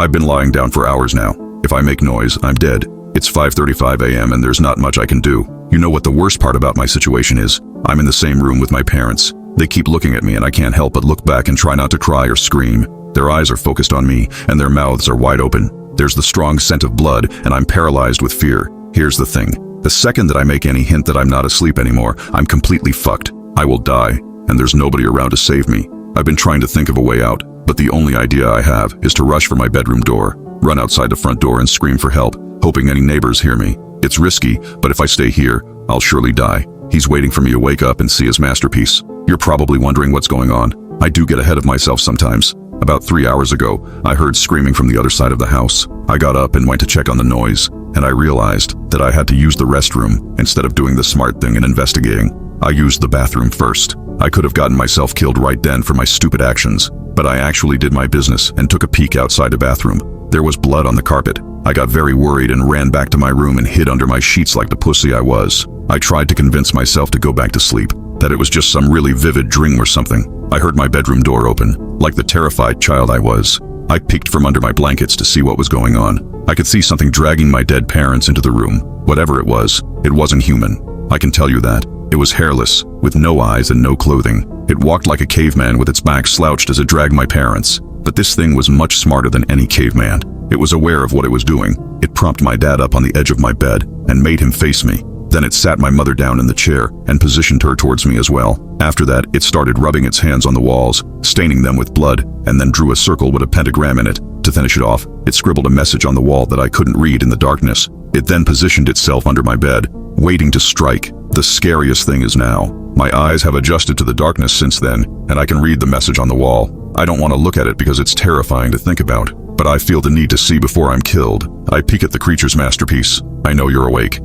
I've been lying down for hours now. If I make noise, I'm dead. It's 5:35 a.m. and there's not much I can do. You know what the worst part about my situation is? I'm in the same room with my parents. They keep looking at me and I can't help but look back and try not to cry or scream. Their eyes are focused on me and their mouths are wide open. There's the strong scent of blood and I'm paralyzed with fear. Here's the thing. The second that I make any hint that I'm not asleep anymore, I'm completely fucked. I will die, and there's nobody around to save me. I've been trying to think of a way out, but the only idea I have is to rush for my bedroom door, run outside the front door and scream for help, hoping any neighbors hear me. It's risky, but if I stay here, I'll surely die. He's waiting for me to wake up and see his masterpiece. You're probably wondering what's going on. I do get ahead of myself sometimes. About 3 hours ago, I heard screaming from the other side of the house. I got up and went to check on the noise, and I realized that I had to use the restroom instead of doing the smart thing and investigating. I used the bathroom first. I could have gotten myself killed right then for my stupid actions, but I actually did my business and took a peek outside the bathroom. There was blood on the carpet. I got very worried and ran back to my room and hid under my sheets like the pussy I was. I tried to convince myself to go back to sleep, that it was just some really vivid dream or something. I heard my bedroom door open, like the terrified child I was. I peeked from under my blankets to see what was going on. I could see something dragging my dead parents into the room. Whatever it wasn't human. I can tell you that. It was hairless, with no eyes and no clothing. It walked like a caveman with its back slouched as it dragged my parents. But this thing was much smarter than any caveman. It was aware of what it was doing. It propped my dad up on the edge of my bed and made him face me. Then it sat my mother down in the chair and positioned her towards me as well. After that, it started rubbing its hands on the walls, staining them with blood, and then drew a circle with a pentagram in it. To finish it off, it scribbled a message on the wall that I couldn't read in the darkness. It then positioned itself under my bed, waiting to strike. The scariest thing is now, my eyes have adjusted to the darkness since then, and I can read the message on the wall. I don't want to look at it because it's terrifying to think about, but I feel the need to see before I'm killed. I peek at the creature's masterpiece. I know you're awake.